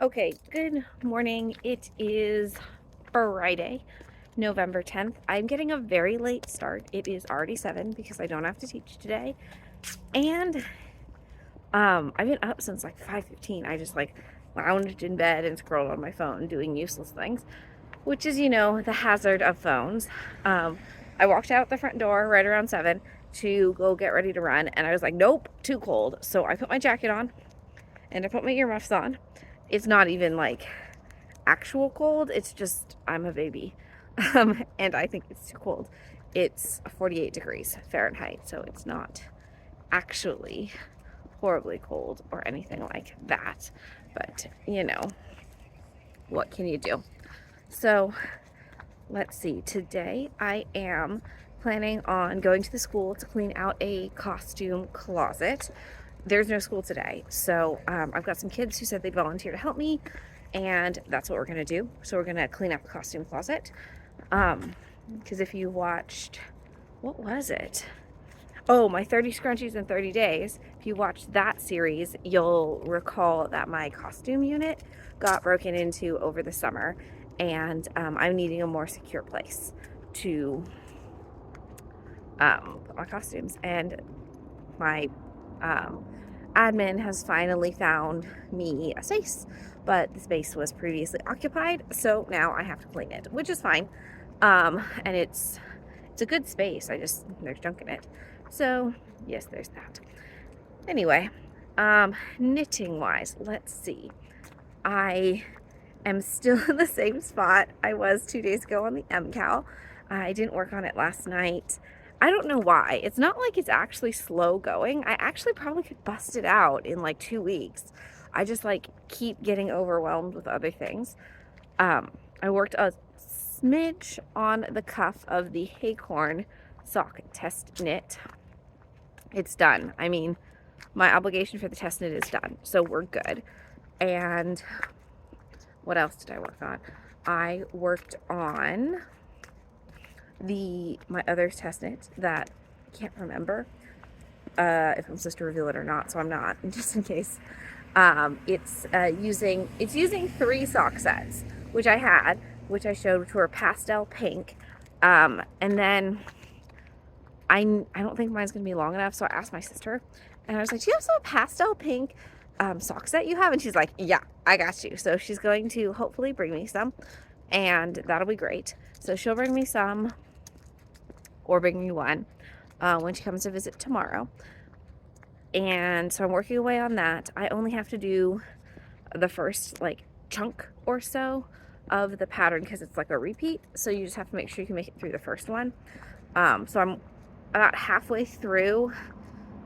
Okay, good morning. It is Friday, November 10th. I'm getting a very late start. It is already 7 because I don't have to teach today. And I've been up since like 5:15. I just like lounged in bed and scrolled on my phone doing useless things, which is, the hazard of phones. I walked out the front door right around 7 to go get ready to run, and I was like, nope, too cold. So I put my jacket on and I put my earmuffs on. It's not even like actual cold, it's just I'm a baby. And I think it's too cold. It's 48 degrees Fahrenheit, so it's not actually horribly cold or anything like that. But, what can you do? So, let's see. Today I am planning on going to the school to clean out a costume closet. There's no school today, so I've got some kids who said they'd volunteer to help me, and that's what we're gonna do. So we're gonna clean out the costume closet. Because if you watched, what was it? Oh, my 30 scrunchies in 30 days. If you watched that series, you'll recall that my costume unit got broken into over the summer, and I'm needing a more secure place to put my costumes. And my admin has finally found me a space, but the space was previously occupied, so now I have to clean it, which is fine. And it's a good space. There's junk in it. So yes, there's that. Anyway, knitting wise, let's see. I am still in the same spot I was 2 days ago on the MCAL. I didn't work on it last night. I don't know why. It's not like it's actually slow going. I actually probably could bust it out in like 2 weeks. I just like keep getting overwhelmed with other things. I worked a smidge on the cuff of the Haycorn sock test knit. It's done. I mean, my obligation for the test knit is done, so we're good. And what else did I work on? I worked on my other test knit that I can't remember if I'm supposed to reveal it or not, so I'm not, just in case. It's using 3 sock sets, which I showed, which were pastel pink, and then I don't think mine's gonna be long enough, so I asked my sister, and I was like, "Do you have some pastel pink sock set you have?" And she's like, "Yeah, I got you." So she's going to hopefully bring me some, and that'll be great. So she'll bring me some, or bring me one when she comes to visit tomorrow. And so I'm working away on that. I only have to do the first like chunk or so of the pattern because it's like a repeat, so you just have to make sure you can make it through the first one. So I'm about halfway through.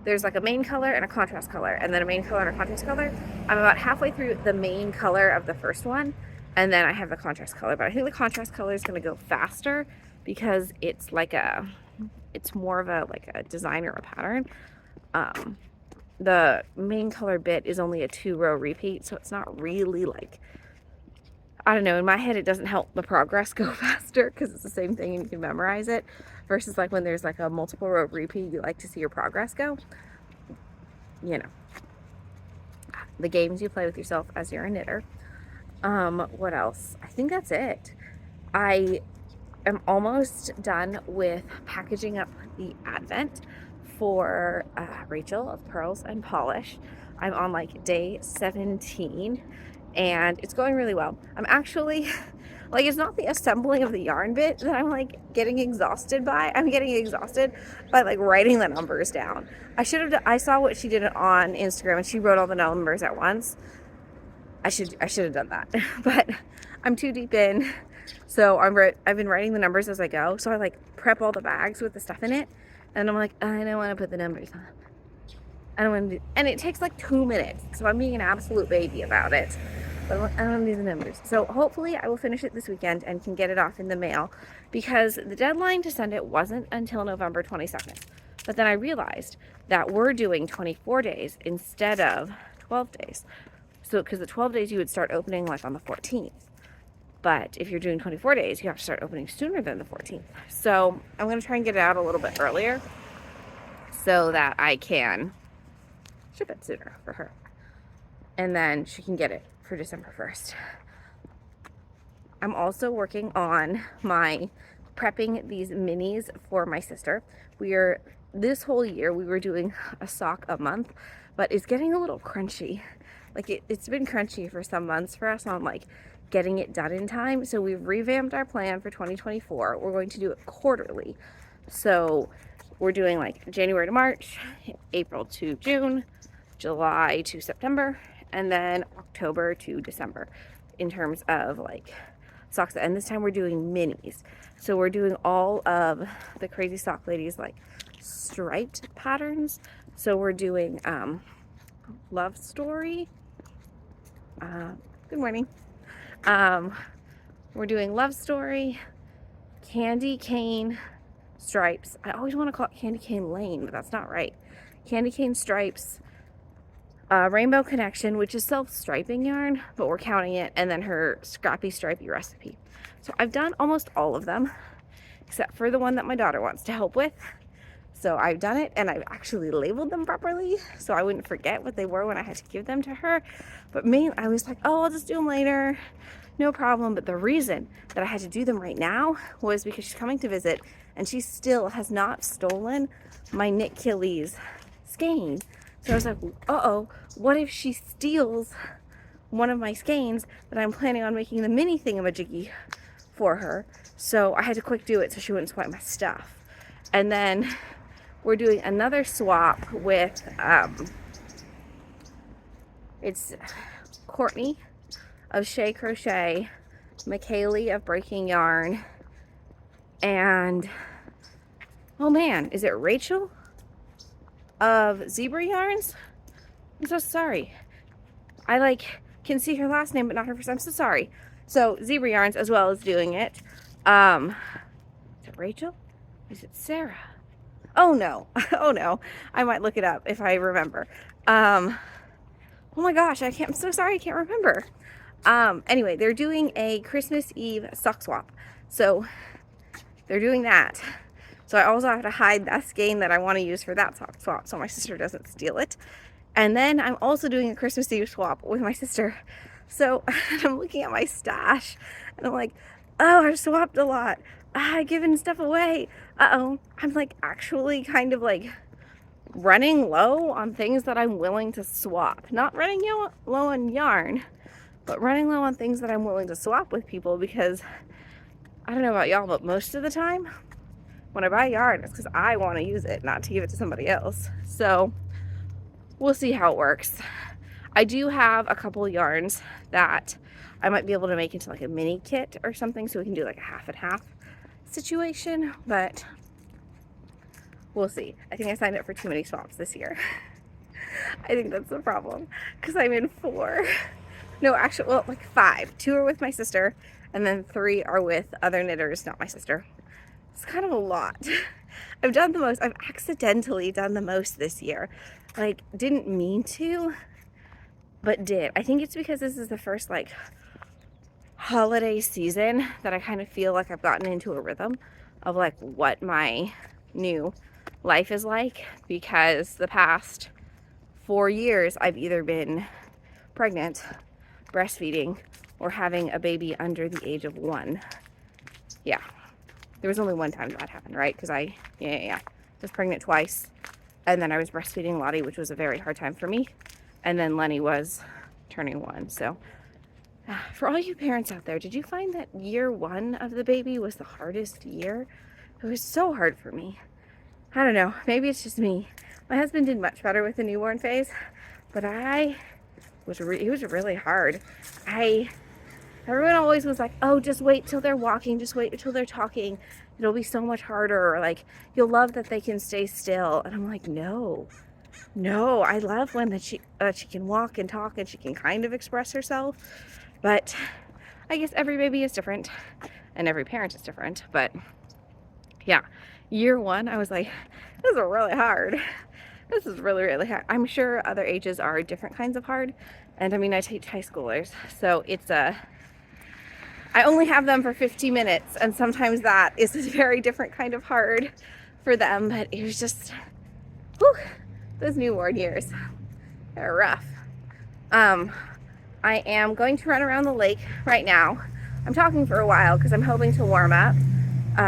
There's like a main color and a contrast color, and then a main color and a contrast color. I'm about halfway through the main color of the first one, and then I have the contrast color. But I think the contrast color is going to go faster because it's more of a design or a pattern. The main color bit is only a 2-row repeat, so it's not really like, I don't know, in my head it doesn't help the progress go faster because it's the same thing and you can memorize it, versus like when there's like a multiple row repeat, you like to see your progress go. The games you play with yourself as you're a knitter. What else? I think that's it. I am almost done with packaging up the advent for Rachel of Pearls and Polish. I'm on like day 17 and it's going really well. I'm actually like, it's not the assembling of the yarn bit that I'm like getting exhausted by. I'm getting exhausted by like writing the numbers down. I saw what she did on Instagram and she wrote all the numbers at once. I should have done that, but I'm too deep in. So I've been writing the numbers as I go. So I like prep all the bags with the stuff in it, and I'm like, I don't want to put the numbers on. I don't want to do, and it takes like 2 minutes. So I'm being an absolute baby about it. But I don't want to do the numbers. So hopefully I will finish it this weekend and can get it off in the mail, because the deadline to send it wasn't until November 22nd. But then I realized that we're doing 24 days instead of 12 days. So because the 12 days you would start opening like on the 14th. But if you're doing 24 days, you have to start opening sooner than the 14th. So I'm going to try and get it out a little bit earlier so that I can ship it sooner for her. And then she can get it for December 1st. I'm also working on my prepping these minis for my sister. This whole year we were doing a sock a month, but it's getting a little crunchy. Like it's been crunchy for some months for us on like getting it done in time. So we've revamped our plan for 2024. We're going to do it quarterly. So we're doing like January to March, April to June, July to September, and then October to December in terms of like socks. And this time we're doing minis. So we're doing all of the Crazy Sock Ladies like striped patterns. So we're doing Love Story. Good morning. We're doing Love Story, Candy Cane stripes. I always want to call it Candy Cane Lane, but that's not right. Candy Cane stripes, Rainbow Connection, which is self-striping yarn, but we're counting it, and then her Scrappy Stripey recipe. So I've done almost all of them, except for the one that my daughter wants to help with. So I've done it, and I've actually labeled them properly so I wouldn't forget what they were when I had to give them to her. But mainly I was like, oh, I'll just do them later, no problem. But the reason that I had to do them right now was because she's coming to visit, and she still has not stolen my Knit Killies skein. So I was like, uh-oh, what if she steals one of my skeins that I'm planning on making the mini thingamajiggy for her? So I had to quick do it so she wouldn't swipe my stuff. And then we're doing another swap with, it's Courtney of Shea Crochet, McKaylee of Breaking Yarn, and, oh man, is it Rachel of Zebra Yarns? I'm so sorry. I can see her last name but not her first. I'm so sorry. So Zebra Yarns as well as doing it. Is it Rachel? Is it Sarah? Oh no. Oh no. I might look it up if I remember. Oh my gosh, I'm so sorry, I can't remember. Anyway, they're doing a Christmas Eve sock swap. So they're doing that. So I also have to hide that skein that I want to use for that sock swap so my sister doesn't steal it. And then I'm also doing a Christmas Eve swap with my sister. So I'm looking at my stash and I'm like, oh, I've swapped a lot. I've given stuff away. Uh-oh. I'm like actually kind of like running low on things that I'm willing to swap. Not running low on yarn, but running low on things that I'm willing to swap with people, because I don't know about y'all, but most of the time when I buy yarn, it's because I want to use it, not to give it to somebody else. So we'll see how it works. I do have a couple yarns that I might be able to make into like a mini kit or something, so we can do like a half and half situation, but we'll see. I think I signed up for too many swaps this year. I think that's the problem, because I'm in 4. No, actually, well, like 5. 2 are with my sister, and then 3 are with other knitters, not my sister. It's kind of a lot. I've done the most. I've accidentally done the most this year. Like, didn't mean to, but did. I think it's because this is the first, like, holiday season that I kind of feel like I've gotten into a rhythm of, like, what my new life is like, because the past 4 years I've either been pregnant, breastfeeding, or having a baby under the age of 1. Yeah. There was only one time that happened, right? Because I was pregnant twice, and then I was breastfeeding Lottie, which was a very hard time for me, and then Lenny was turning 1. So for all you parents out there, did you find that year 1 of the baby was the hardest year? It was so hard for me. I don't know, maybe it's just me. My husband did much better with the newborn phase, but it was really hard. Everyone always was like, oh, just wait till they're walking, just wait until they're talking. It'll be so much harder, or like, you'll love that they can stay still. And I'm like, no, I love when she can walk and talk and she can kind of express herself. But I guess every baby is different and every parent is different. But yeah, year 1, I was like, this is really hard. This is really, really hard. I'm sure other ages are different kinds of hard. And I mean, I teach high schoolers, so it's I only have them for 50 minutes, and sometimes that is a very different kind of hard for them, but it was just, whew, those newborn years, they're rough. I am going to run around the lake right now. I'm talking for a while because I'm hoping to warm up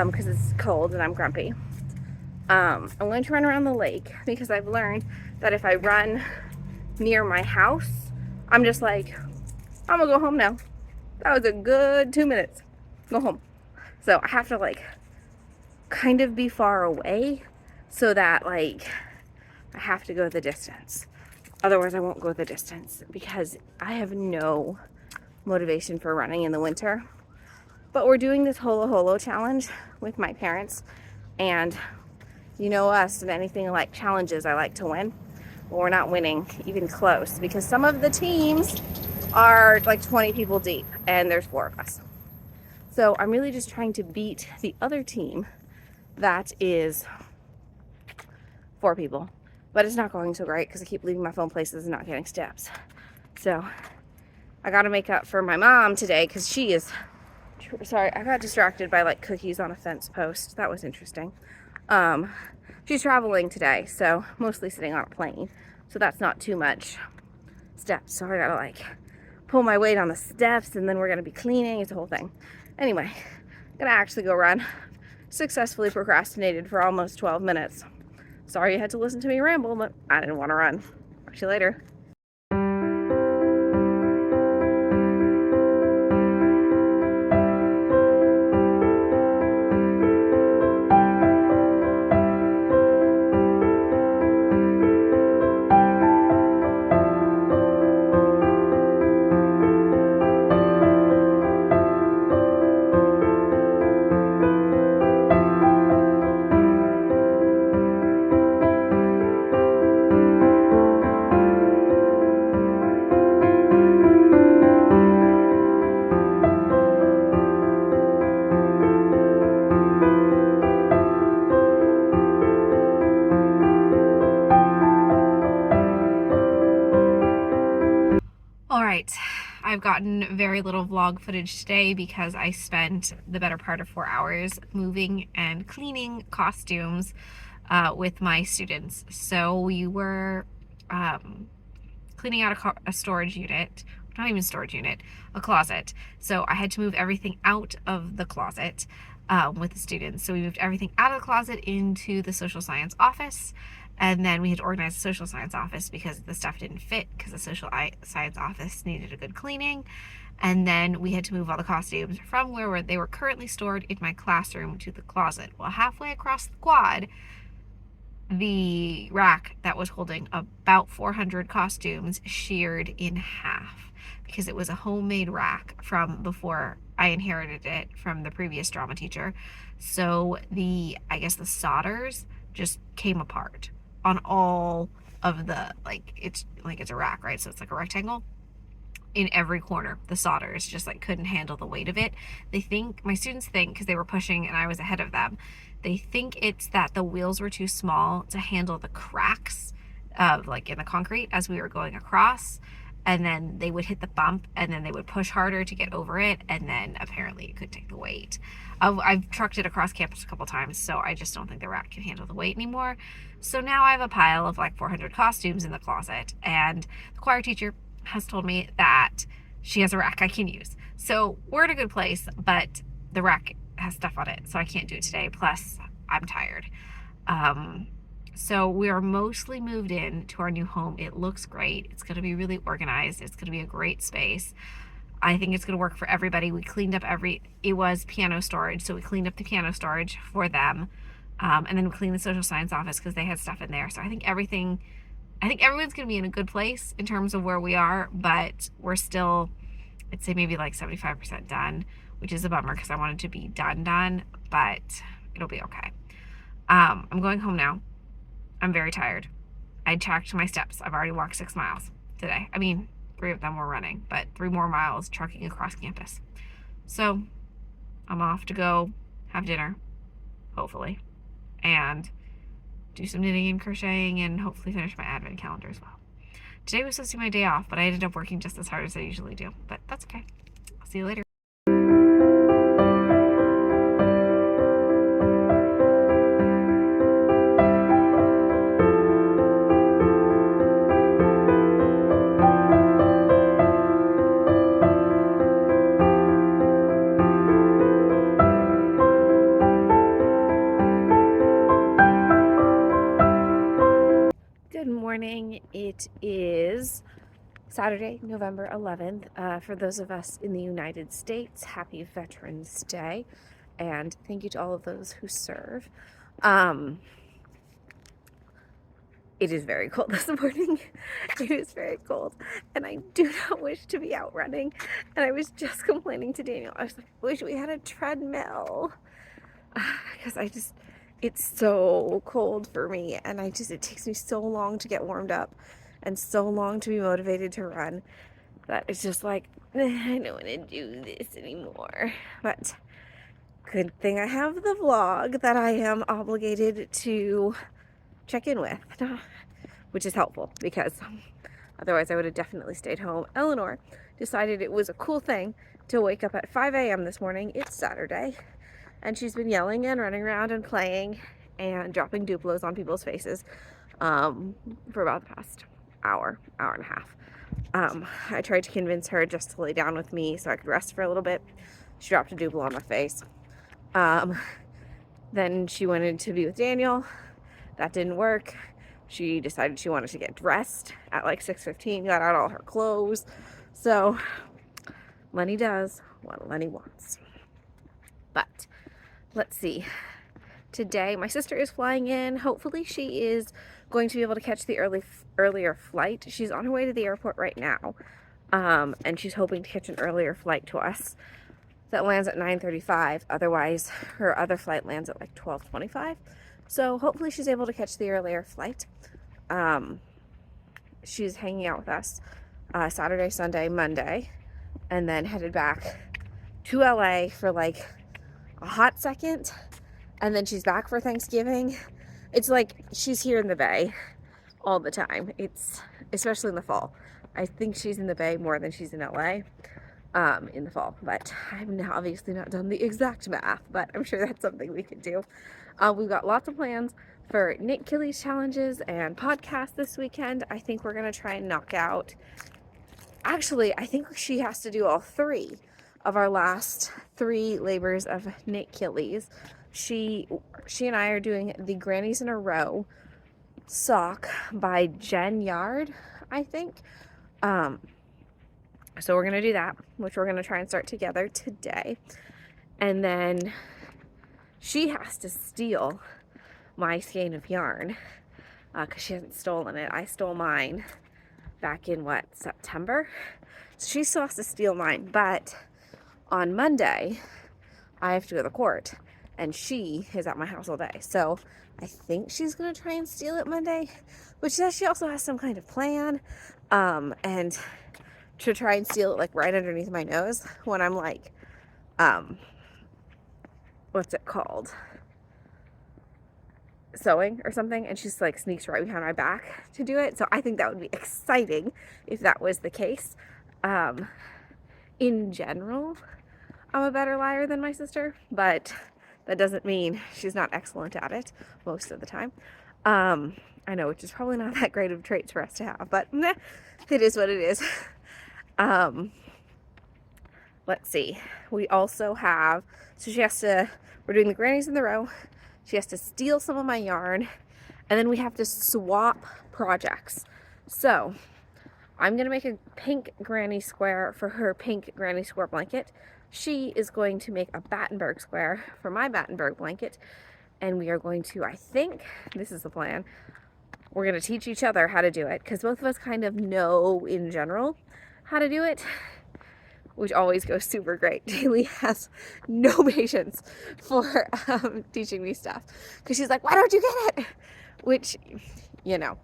because it's cold and I'm grumpy. I'm going to run around the lake because I've learned that if I run near my house, I'm just like, I'm gonna go home now. That was a good 2 minutes. Go home. So I have to like kind of be far away so that like I have to go the distance. Otherwise I won't go the distance because I have no motivation for running in the winter. But we're doing this holo holo challenge with my parents, and you know us and anything like challenges I like to win. Well, we're not winning even close because some of the teams are like 20 people deep and there's 4 of us. So I'm really just trying to beat the other team that is 4 people. But it's not going so great because I keep leaving my phone places and not getting steps. So I got to make up for my mom today because she is, sorry, I got distracted by like cookies on a fence post. That was interesting. She's traveling today, so mostly sitting on a plane. So that's not too much steps. So I got to like pull my weight on the steps and then we're going to be cleaning. It's a whole thing. Anyway, I'm going to actually go run. Successfully procrastinated for almost 12 minutes. Sorry you had to listen to me ramble, but I didn't want to run. Talk to you later. All right, I've gotten very little vlog footage today because I spent the better part of 4 hours moving and cleaning costumes with my students. So we were cleaning out a storage unit, not even storage unit, a closet. So I had to move everything out of the closet with the students. So we moved everything out of the closet into the social science office. And then we had to organize the social science office because the stuff didn't fit because the social science office needed a good cleaning. And then we had to move all the costumes from where they were currently stored in my classroom to the closet. Well, halfway across the quad, the rack that was holding about 400 costumes sheared in half because it was a homemade rack from before I inherited it from the previous drama teacher. So I guess the solders just came apart on all of the, it's a rack, right? So it's like a rectangle. In every corner, the solders just like couldn't handle the weight of it. My students think, because they were pushing and I was ahead of them, they think it's that the wheels were too small to handle the cracks of in the concrete as we were going across, and then they would hit the bump and then they would push harder to get over it, and then apparently it could take the weight. I've trucked it across campus a couple times, so I just don't think the rack can handle the weight anymore. So now I have a pile of 400 costumes in the closet, and the choir teacher has told me that she has a rack I can use. So we're in a good place, but the rack has stuff on it, so I can't do it today. Plus, I'm tired. So we are mostly moved in to our new home. It looks great. It's going to be really organized. It's going to be a great space. I think it's going to work for everybody. We cleaned up it was piano storage, so we cleaned up the piano storage for them. And then we cleaned the social science office because they had stuff in there. So I think everyone's going to be in a good place in terms of where we are, but we're still, I'd say maybe 75% done, which is a bummer because I wanted to be done, but it'll be okay. I'm going home now. I'm very tired. I checked my steps. I've already walked 6 miles today. I mean, 3 of them were running, but 3 more miles trucking across campus. So I'm off to go have dinner, hopefully, and do some knitting and crocheting and hopefully finish my advent calendar as well. Today was supposed to be my day off, but I ended up working just as hard as I usually do, but that's okay. I'll see you later. Saturday, November 11th. For those of us in the United States, happy Veterans Day, and thank you to all of those who serve. It is very cold this morning. It is very cold, and I do not wish to be out running. And I was just complaining to Daniel. I was like, I wish we had a treadmill, because it's so cold for me, and it takes me so long to get warmed up and so long to be motivated to run that it's just like, I don't want to do this anymore. But good thing I have the vlog that I am obligated to check in with, which is helpful because otherwise I would have definitely stayed home. Eleanor decided it was a cool thing to wake up at 5 a.m. this morning. It's Saturday, and she's been yelling and running around and playing and dropping Duplos on people's faces for about the past hour and a half. I tried to convince her just to lay down with me so I could rest for a little bit. She dropped a Duplo on my face. Then she wanted to be with Daniel. That didn't work. She decided she wanted to get dressed at like 6:15, got out all her clothes. So Lenny does what Lenny wants. But let's see. Today, my sister is flying in. Hopefully she is going to be able to catch the earlier flight. She's on her way to the airport right now. And she's hoping to catch an earlier flight to us that lands at 9:35. Otherwise, her other flight lands at like 12:25. So hopefully she's able to catch the earlier flight. She's hanging out with us Saturday, Sunday, Monday, and then headed back to LA for like a hot second, and then she's back for Thanksgiving. It's like she's here in the Bay all the time. It's especially in the fall. I think she's in the Bay more than she's in LA in the fall, but I've now obviously not done the exact math, but I'm sure that's something we could do. We've got lots of plans for Nick Killy's challenges and podcasts this weekend. I think we're going to try and knock out, actually, I think she has to do all 3 of our last 3 labors of Nick Killy's. She and I are doing the Grannies in a Row sock by Jen Yard, I think. So we're going to do that, which we're going to try and start together today. And then she has to steal my skein of yarn because she hasn't stolen it. I stole mine back in, September? So she still has to steal mine. But on Monday, I have to go to court, and she is at my house all day. So I think she's going to try and steal it Monday, but she says she also has some kind of plan. And to try and steal it like right underneath my nose when I'm like, what's it called? Sewing or something, and she's like sneaks right behind my back to do it. So I think that would be exciting if that was the case. In general, I'm a better liar than my sister, but that doesn't mean she's not excellent at it most of the time. I know, which is probably not that great of traits for us to have, but it is what it is. Let's see. We also have, so we're doing the Grannies in the Row. She has to steal some of my yarn, and then we have to swap projects. So I'm going to make a pink granny square for her pink granny square blanket. She is going to make a Battenberg square for my Battenberg blanket, and we are going to, I think, this is the plan, we're going to teach each other how to do it, because both of us kind of know in general how to do it, which always goes super great. Daly has no patience for teaching me stuff, because she's like, why don't you get it? Which, you know,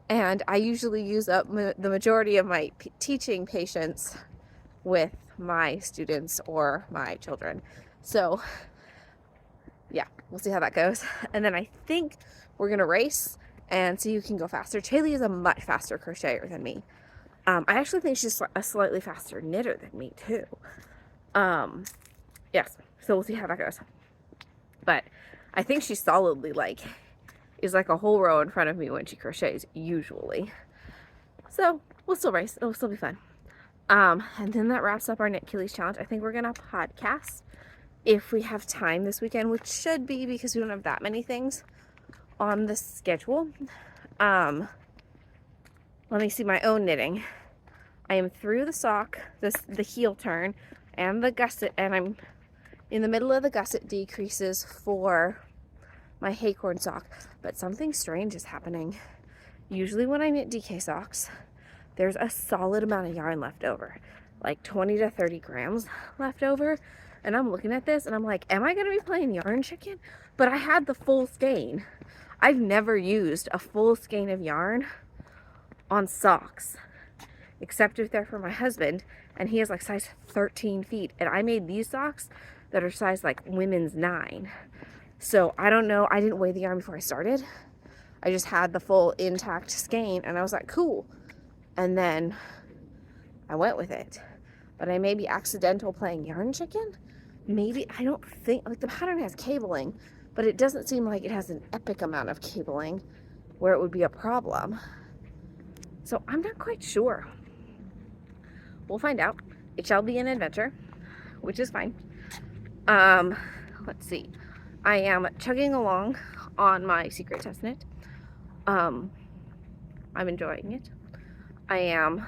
and I usually use up the majority of my teaching patience with my students or my children. So yeah, we'll see how that goes. And then I think we're gonna race and see who can go faster. Daly is a much faster crocheter than me. I actually think she's a slightly faster knitter than me too. Yes, so we'll see how that goes. But I think she solidly is like a whole row in front of me when she crochets usually. So we'll still race. It'll still be fun. And then that wraps up our Knit Killy's challenge. I think we're gonna podcast if we have time this weekend, which should be because we don't have that many things on the schedule. Let me see my own knitting. I am through the sock, the heel turn, and the gusset, and I'm in the middle of the gusset decreases for my Haycorn sock. But something strange is happening. Usually when I knit DK socks, there's a solid amount of yarn left over, like 20 to 30 grams left over. And I'm looking at this and I'm like, am I going to be playing yarn chicken? But I had the full skein. I've never used a full skein of yarn on socks, except if they're for my husband, and he has like size 13 feet. And I made these socks that are size like women's 9. So I don't know. I didn't weigh the yarn before I started. I just had the full intact skein and I was like, cool. And then I went with it. But I may be accidental playing yarn chicken. Maybe, I don't think, like the pattern has cabling, but it doesn't seem like it has an epic amount of cabling where it would be a problem. So I'm not quite sure. We'll find out. It shall be an adventure, which is fine. Let's see. I am chugging along on my secret test knit. I'm enjoying it. I am,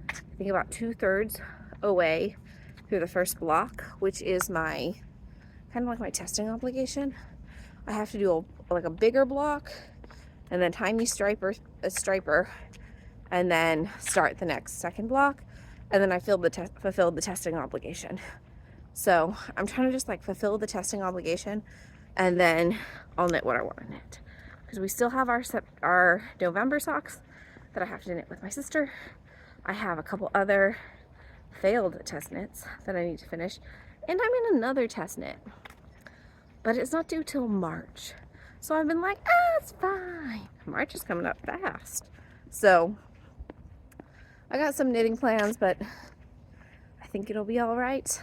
I think, about 2/3 away through the first block, which is my kind of like my testing obligation. I have to do like a bigger block and then tiny striper, and then start the next second block, and then I fulfilled the testing obligation. So I'm trying to just like fulfill the testing obligation, and then I'll knit what I want to knit, because we still have our November socks that I have to knit with my sister. I have a couple other failed test knits that I need to finish, and I'm in another test knit, but it's not due till March. So I've been like, it's fine. March is coming up fast. So I got some knitting plans, but I think it'll be all right.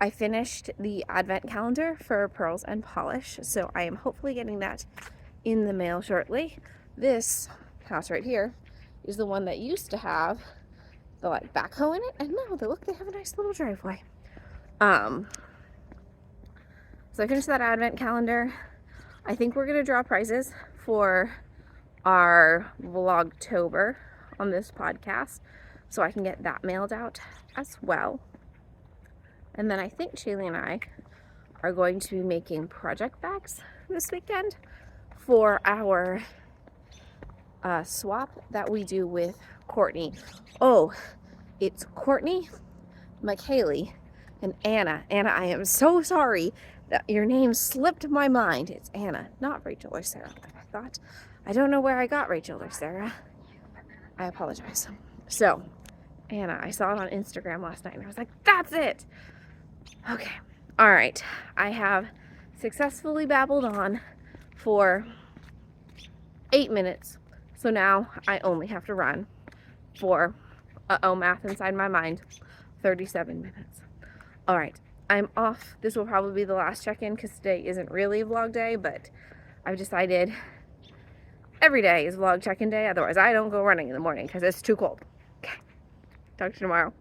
I finished the advent calendar for Pearls and Polish, so I am hopefully getting that in the mail shortly. This house right here is the one that used to have the like backhoe in it, and now they have a nice little driveway. So I finished that advent calendar. I think we're gonna draw prizes for our Vlogtober on this podcast, so I can get that mailed out as well. And then I think Shaylee and I are going to be making project bags this weekend for our swap that we do with Courtney. Oh, it's Courtney, McHaley, and Anna. Anna, I am so sorry that your name slipped my mind. It's Anna, not Rachel or Sarah. I don't know where I got Rachel or Sarah. I apologize. So, Anna, I saw it on Instagram last night and I was like, that's it. Okay. All right. I have successfully babbled on for 8 minutes. So now I only have to run for, math inside my mind, 37 minutes. All right. I'm off. This will probably be the last check-in because today isn't really a vlog day, but I've decided every day is vlog check-in day. Otherwise, I don't go running in the morning because it's too cold. Okay. Talk to you tomorrow.